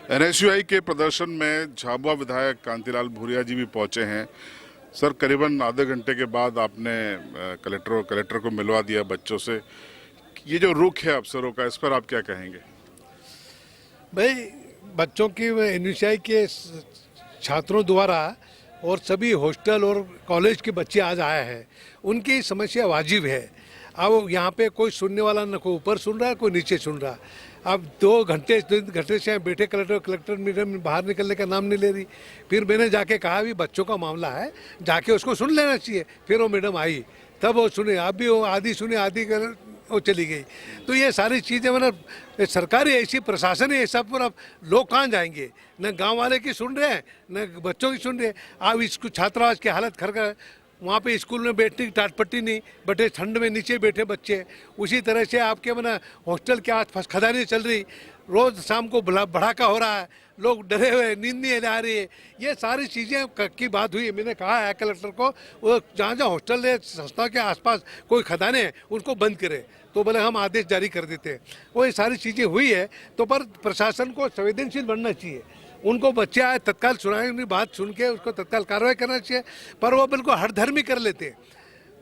NSUI के प्रदर्शन में झाबुआ विधायक कांतिलाल भूरिया जी भी पहुंचे हैं। सर, करीबन आधे घंटे के बाद आपने कलेक्टर को मिलवा दिया बच्चों से। ये जो रुख है अफसरों का, इस पर आप क्या कहेंगे? भाई, बच्चों की एनएसयूआई के छात्रों द्वारा और सभी हॉस्टल और कॉलेज के बच्चे आज आए हैं, उनकी समस्या वाजिब है। अब यहाँ पे कोई सुनने वाला न कोई ऊपर सुन रहा है, कोई नीचे सुन रहा है। अब 2 घंटे से बैठे कलेक्टर मैडम बाहर निकलने का नाम नहीं ले रही। फिर मैंने जाके कहा भी बच्चों का मामला है, जाके उसको सुन लेना चाहिए। फिर वो मैडम आई, तब वो सुने। अब भी वो आधी सुने, आधी वो चली गई। तो ये सारी चीज़ें मतलब सरकारी ऐसी प्रशासन है, सब पर अब लोग कहाँ जाएंगे? न गांव वाले की सुन रहे हैं, न बच्चों की सुन रहे हैं। अब इसको छात्रावास की हालत खर वहाँ पे स्कूल में बैठने की टाटपट्टी नहीं, बटे ठंड में नीचे बैठे बच्चे। उसी तरह से आपके मना हॉस्टल के आसपास खदानी चल रही, रोज़ शाम को भड़ाका हो रहा है, लोग डरे हुए, नींद नहीं आ रही है। ये सारी चीज़ें की बात हुई है। मैंने कहा है कलेक्टर को, वो जहाँ जहाँ हॉस्टल है संस्था के आसपास कोई खदाने हैं उनको बंद करे, तो बोले हम आदेश जारी कर देते हैं। वो ये सारी चीज़ें हुई है, तो पर प्रशासन को संवेदनशील बनना चाहिए। उनको बच्चे आए तत्काल सुनाए, उनकी बात सुन के उसको तत्काल कार्रवाई करना चाहिए। पर वो बिल्कुल हठधर्मी कर लेते हैं।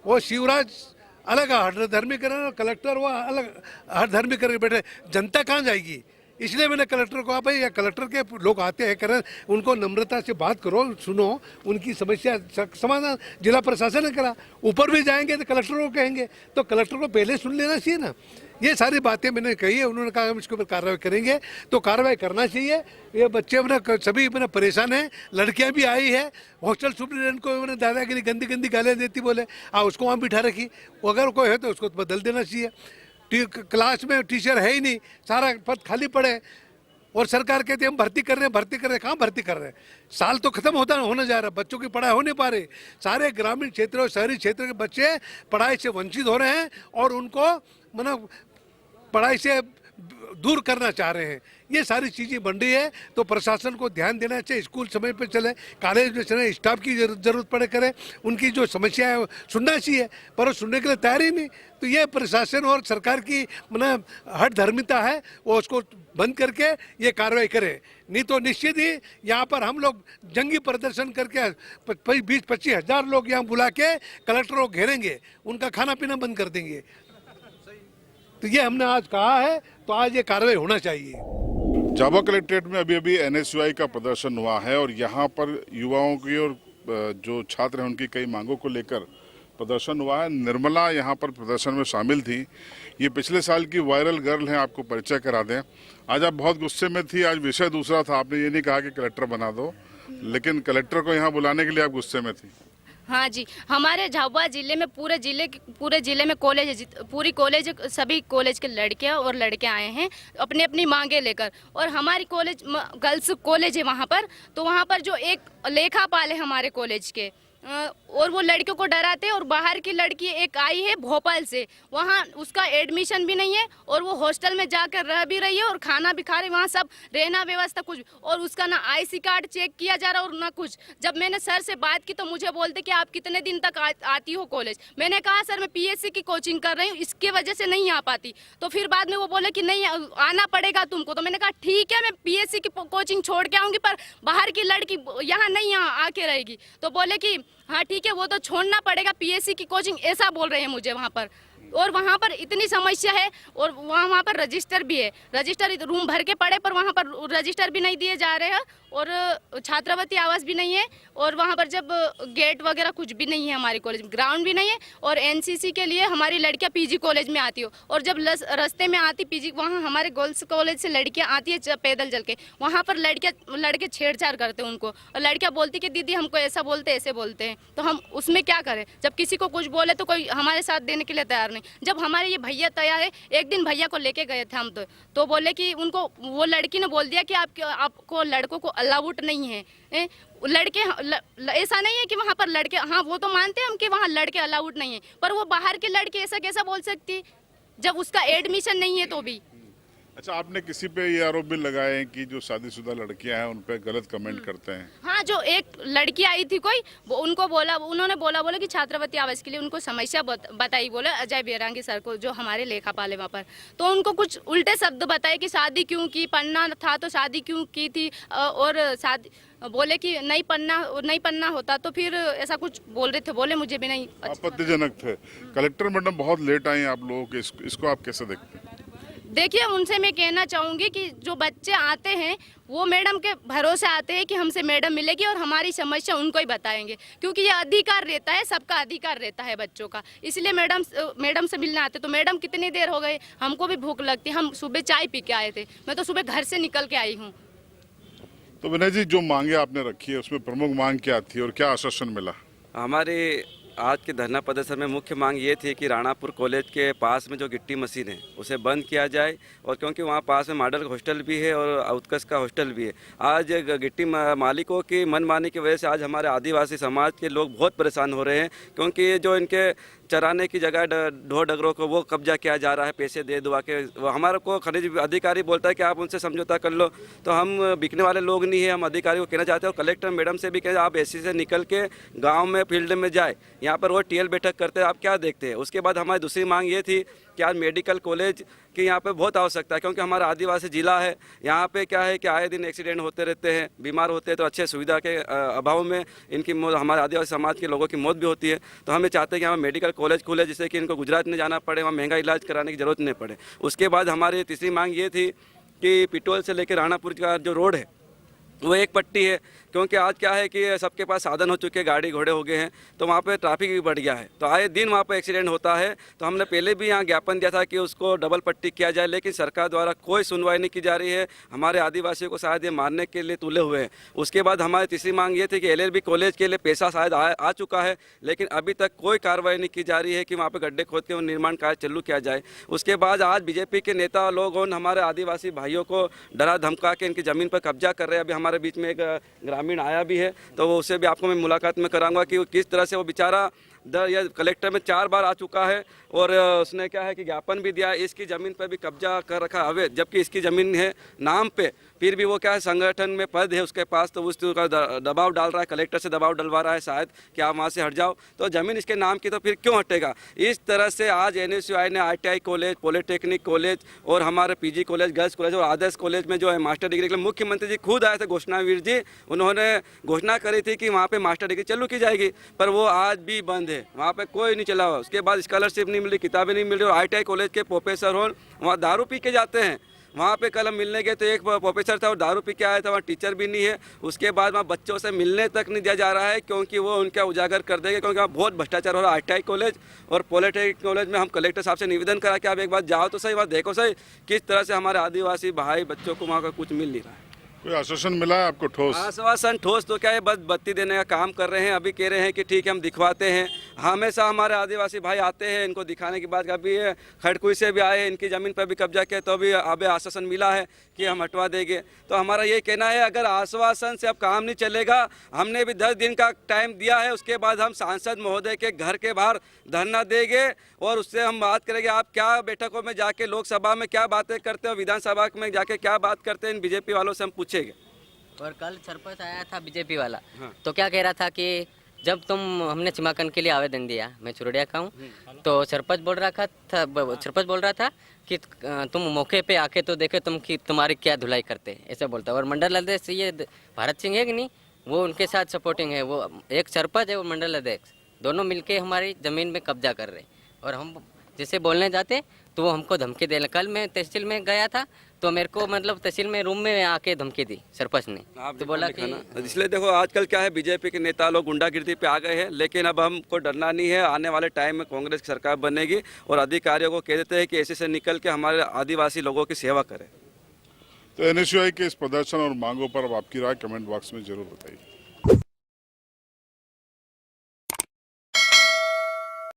वो शिवराज अलग हठधर्मी कर रहे हैं, कलेक्टर वो अलग हठधर्मी करके बैठे। जनता कहाँ जाएगी? इसलिए मैंने कलेक्टर को, भाई या कलेक्टर के लोग आते हैं करें, उनको नम्रता से बात करो, सुनो, उनकी समस्या समाधान जिला प्रशासन ने करा। ऊपर भी जाएंगे तो कलेक्टर को कहेंगे, तो कलेक्टर को पहले सुन लेना चाहिए ना। ये सारी बातें मैंने कही है। उन्होंने कहा हम इसके ऊपर कार्रवाई करेंगे, तो कार्रवाई करना चाहिए। ये बच्चे अपना सभी अपना परेशान हैं। लड़कियां भी आई है, हॉस्टल सुप्रिटेंडेंट को उन्होंने दादागिरी गंदी गंदी गालियाँ देती, बोले उसको वहाँ बिठा रखी। अगर कोई है तो उसको बदल देना चाहिए। क्लास में टीचर है ही नहीं, सारा पद खाली पड़े, और सरकार कहती है हम भर्ती कर रहे हैं। कहाँ भर्ती कर रहे हैं? साल तो खत्म होने जा रहा है, बच्चों की पढ़ाई हो नहीं पा रही। सारे ग्रामीण क्षेत्र और शहरी क्षेत्र के बच्चे पढ़ाई से वंचित हो रहे हैं, और उनको मतलब पढ़ाई से दूर करना चाह रहे हैं। ये सारी चीज़ें बन रही है, तो प्रशासन को ध्यान देना चाहिए। स्कूल समय पर चले, कॉलेज में चले, स्टाफ की जरूरत पड़े करे, उनकी जो समस्या है सुनना चाहिए, पर वो सुनने के लिए तैयार ही नहीं। तो ये प्रशासन और सरकार की मतलब हठधर्मिता है, वो उसको बंद करके ये कार्रवाई करे। नहीं तो निश्चित ही यहाँ पर हम लोग जंगी प्रदर्शन करके 20-25 हज़ार लोग यहाँ बुला के कलेक्टर को घेरेंगे, उनका खाना पीना बंद कर देंगे। तो ये हमने आज कहा है, तो आज ये कार्रवाई होना चाहिए। झाबुआ कलेक्ट्रेट में अभी अभी एनएसयूआई का प्रदर्शन हुआ है, और यहाँ पर युवाओं की और जो छात्र हैं उनकी कई मांगों को लेकर प्रदर्शन हुआ है। निर्मला यहाँ पर प्रदर्शन में शामिल थी। ये पिछले साल की वायरल गर्ल हैं, आपको परिचय करा दें। आज आप बहुत गुस्से में थी, आज विषय दूसरा था। आपने ये नहीं कहा कि कलेक्टर बना दो, लेकिन कलेक्टर को यहाँ बुलाने के लिए आप गुस्से में थी। हाँ जी, हमारे झाबुआ जिले में पूरे जिले में कॉलेज है, पूरी कॉलेज, सभी कॉलेज के लड़के और लड़के आए हैं अपनी अपनी मांगे लेकर। और हमारी कॉलेज गर्ल्स कॉलेज है वहाँ पर, तो वहाँ पर जो एक लेखापाल है हमारे कॉलेज के, और वो लड़कियों को डराते हैं। और बाहर की लड़की एक आई है भोपाल से, वहाँ उसका एडमिशन भी नहीं है, और वो हॉस्टल में जाकर रह भी रही है और खाना भी खा रही है, वहाँ सब रहना व्यवस्था कुछ, और उसका ना आईसी कार्ड चेक किया जा रहा और ना कुछ। जब मैंने सर से बात की तो मुझे बोलते कि आप कितने दिन तक आती हो कॉलेज? मैंने कहा सर मैं पीएससी की कोचिंग कर रही हूँ, इसके वजह से नहीं आ पाती। तो फिर बाद में वो बोले कि नहीं आना पड़ेगा तुमको। तो मैंने कहा ठीक है, मैं पीएससी की कोचिंग छोड़ के आऊँगी, पर बाहर की लड़की यहाँ नहीं आके रहेगी। तो बोले कि हाँ ठीक है, वो तो छोड़ना पड़ेगा पीएससी की कोचिंग, ऐसा बोल रहे हैं मुझे वहाँ पर। और वहाँ पर इतनी समस्या है, और वहाँ पर रजिस्टर भी है, रजिस्टर रूम भर के पड़े, पर वहाँ पर रजिस्टर भी नहीं दिए जा रहे हैं, और छात्रावृत्ति आवास भी नहीं है, और वहाँ पर जब गेट वगैरह कुछ भी नहीं है, हमारे कॉलेज में ग्राउंड भी नहीं है। और एनसीसी के लिए हमारी लड़कियाँ पीजी कॉलेज में आती हो, और जब रास्ते में आती पीजी, वहाँ हमारे गर्ल्स कॉलेज से लड़कियाँ आती है पैदल चल के, वहाँ पर लड़के छेड़छाड़ करते हैं उनको, और लड़कियाँ बोलती कि दीदी हमको ऐसा बोलते ऐसे बोलते हैं। तो हम उसमें क्या करें? जब किसी को कुछ बोले तो कोई हमारे साथ देने के लिए तैयार नहीं। जब हमारे ये भैया तैयार है, एक दिन भैया को लेके गए थे हम, तो बोले कि उनको, वो लड़की ने बोल दिया कि आपको लड़कों को अलाउड नहीं है। लड़के ऐसा नहीं है कि वहाँ पर लड़के, हाँ वो तो मानते हैं हम कि वहाँ लड़के अलाउड नहीं है, पर वो बाहर के लड़के ऐसा कैसा बोल सकती जब उसका एडमिशन नहीं है तो भी। अच्छा, आपने किसी पे ये आरोप भी लगाए हैं कि जो शादीशुदा लड़कियां हैं उन पे गलत कमेंट करते हैं? हाँ, जो एक लड़की आई थी कोई, वो उनको बोला, उन्होंने बोला कि छात्रवृत्ति आवास के लिए उनको समस्या बताई, बोले अजय बेरांगी सर को, जो हमारे लेखापाल है वहाँ पर। तो उनको कुछ उल्टे शब्द बताए कि शादी क्यों की, पढ़ना था तो शादी क्यों की थी, और शादी बोले कि नहीं पढ़ना होता तो फिर ऐसा कुछ बोल रहे थे, बोले मुझे भी नहीं अच्छा। आपत्तिजनक थे। कलेक्टर मैडम बहुत लेट आई हैं आप लोगों के, इसको आप कैसे देखते हैं? देखिए, उनसे मैं कहना चाहूँगी कि जो बच्चे आते हैं वो मैडम के भरोसे आते हैं कि हमसे मैडम मिलेगी और हमारी समस्या उनको ही बताएंगे, क्योंकि ये अधिकार रहता है, सबका अधिकार रहता है बच्चों का। इसलिए मैडम से मिलने आते। तो मैडम कितनी देर हो गई, हमको भी भूख लगती, हम सुबह चाय पी के आए थे, मैं तो सुबह घर से निकल के आई हूँ। तो विनय जी, जो मांगे आपने रखी है उसमें प्रमुख मांग क्या थी और क्या आश्वासन मिला? हमारी आज के धरना प्रदर्शन में मुख्य मांग ये थी कि राणापुर कॉलेज के पास में जो गिट्टी मशीन है उसे बंद किया जाए, और क्योंकि वहाँ पास में मॉडल हॉस्टल भी है और उत्कर्ष का हॉस्टल भी है। आज गिट्टी मालिकों की मनमानी की वजह से आज हमारे आदिवासी समाज के लोग बहुत परेशान हो रहे हैं, क्योंकि जो इनके चराने की जगह ढोर डगरों को वो कब्जा किया जा रहा है पैसे दे दुआ के। वो हमारे को खनिज अधिकारी बोलता है कि आप उनसे समझौता कर लो, तो हम बिकने वाले लोग नहीं है। हम अधिकारी को कहना चाहते हैं और कलेक्टर मैडम से भी कहें आप एसी से निकल के गांव में फील्ड में जाए, यहाँ पर वो टीएल बैठक करते हैं, आप क्या देखते हैं। उसके बाद हमारी दूसरी मांग ये थी कि आज मेडिकल कॉलेज की यहाँ पे बहुत आवश्यकता है, क्योंकि हमारा आदिवासी जिला है। यहाँ पे क्या है कि आए दिन एक्सीडेंट होते रहते हैं, बीमार होते हैं, तो अच्छे सुविधा के अभाव में इनकी मौत, हमारे आदिवासी समाज के लोगों की मौत भी होती है। तो हम ये चाहते हैं कि यहाँ मेडिकल कॉलेज खुले, जिससे कि इनको गुजरात नहीं जाना पड़े, वहाँ महंगा इलाज कराने की जरूरत नहीं पड़े। उसके बाद हमारी तीसरी मांग ये थी कि पिटोल से लेकर राणापुर का जो रोड है वो एक पट्टी है, क्योंकि आज क्या है कि सबके पास साधन हो चुके हैं, गाड़ी घोड़े हो गए हैं, तो वहाँ पे ट्रैफिक भी बढ़ गया है, तो आए दिन वहाँ पे एक्सीडेंट होता है। तो हमने पहले भी यहाँ ज्ञापन दिया था कि उसको डबल पट्टी किया जाए, लेकिन सरकार द्वारा कोई सुनवाई नहीं की जा रही है। हमारे आदिवासियों को शायद ये मारने के लिए तुले हुए हैं। उसके बाद हमारी तीसरी मांग ये थी कि एलएलबी कॉलेज के लिए पैसा शायद आ चुका है, लेकिन अभी तक कोई कार्रवाई नहीं की जा रही है कि वहाँ पर गड्ढे खोद के निर्माण कार्य चालू किया जाए। उसके बाद आज बीजेपी के नेता लोग और हमारे आदिवासी भाइयों को डरा धमका के इनकी ज़मीन पर कब्जा कर रहे हैं। अभी हमारे बीच में एक ग्रामीण आया भी है, तो वो उससे भी आपको मैं मुलाकात में कराऊंगा कि किस तरह से वो बेचारा या कलेक्टर में 4 बार आ चुका है, और उसने क्या है कि ज्ञापन भी दिया, इसकी ज़मीन पर भी कब्जा कर रखा है अवैध, जबकि इसकी ज़मीन है नाम पे, फिर भी वो क्या है संगठन में पद है उसके पास, तो उसका दबाव डाल रहा है, कलेक्टर से दबाव डलवा रहा है शायद कि आप वहाँ से हट जाओ। तो ज़मीन इसके नाम की तो फिर क्यों हटेगा। इस तरह से आज NSUI ने ITI कॉलेज, पॉलिटेक्निक कॉलेज और हमारे PG कॉलेज, गर्ल्स कॉलेज और आदर्श कॉलेज में जो है मास्टर डिग्री के लिए मुख्यमंत्री जी खुद आए थे, घोषणावीर जी, उन्होंने घोषणा करी थी कि वहाँ पर मास्टर डिग्री चालू की जाएगी, पर वो आज भी बंद है, वहाँ पे कोई नहीं चला हुआ। उसके बाद स्कॉलरशिप नहीं मिल रही, किताबें नहीं मिल रही, और ITI कॉलेज के प्रोफेसर हो वहाँ दारू पी के जाते हैं। वहाँ पे कल हम मिलने गए तो एक प्रोफेसर था और दारू पी के आया था, वहाँ टीचर भी नहीं है। उसके बाद वहाँ बच्चों से मिलने तक नहीं दिया जा रहा है, क्योंकि वो उनका उजागर कर देंगे, क्योंकि वहाँ बहुत भ्रष्टाचार हो रहा है। ITI कॉलेज और पॉलिटेक्निक कॉलेज में हम कलेक्टर साहब से निवेदन करा कि आप एक बार जाओ तो सही, वहाँ देखो सही किस तरह से हमारे आदिवासी भाई बच्चों को वहाँ का कुछ मिल नहीं रहा है। कोई आश्वासन मिला है आपको ठोस? आश्वासन ठोस तो क्या है, बस बत्ती देने का काम कर रहे हैं। अभी कह रहे हैं कि ठीक है हम दिखवाते हैं। हमेशा हमारे आदिवासी भाई आते हैं, इनको दिखाने के बाद अभी खड़कुई से भी आए, इनकी ज़मीन पर भी कब्जा किया, तो अभी अभी आश्वासन मिला है कि हम हटवा देंगे। तो हमारा ये कहना है अगर आश्वासन से अब काम नहीं चलेगा, हमने भी 10 दिन का टाइम दिया है, उसके बाद हम सांसद महोदय के घर के बाहर धरना देंगे और उससे हम बात करेंगे आप क्या बैठकों में जाके लोकसभा में क्या बातें करते हो, विधानसभा में जाके क्या बात करते हैं, इन बीजेपी वालों से हम पूछेंगे। और कल सरपंच आया था बीजेपी वाला, तो क्या कह रहा था कि जब हमने चिमाकन के लिए आवेदन दिया, मैं चुरडिया का हूँ, तो सरपंच बोल रहा था कि तुम मौके पे आके तो देखे तुम्हारी क्या धुलाई करते, ऐसा बोलता। और मंडल अध्यक्ष ये भारत सिंह है कि नहीं, वो उनके साथ सपोर्टिंग है, वो एक सरपंच है और मंडल अध्यक्ष, दोनों मिलके हमारी ज़मीन में कब्जा कर रहे हैं। और हम जैसे बोलने जाते तो वो हमको धमकी दे। कल मैं तहसील में गया था तो मेरे को मतलब तहसील में रूम में आके धमकी दी सरपंच ने, तो बोला कि इसलिए देखो आजकल क्या है बीजेपी के नेता लोग गुंडागिर्दी पे आ गए हैं, लेकिन अब हमको डरना नहीं है। आने वाले टाइम में कांग्रेस की सरकार बनेगी और अधिकारियों को कह देते हैं कि ऐसे से निकल के हमारे आदिवासी लोगों की सेवा करें। तो NSUI के इस प्रदर्शन और मांगों पर अब आपकी राय कमेंट बॉक्स में जरूर बताइए।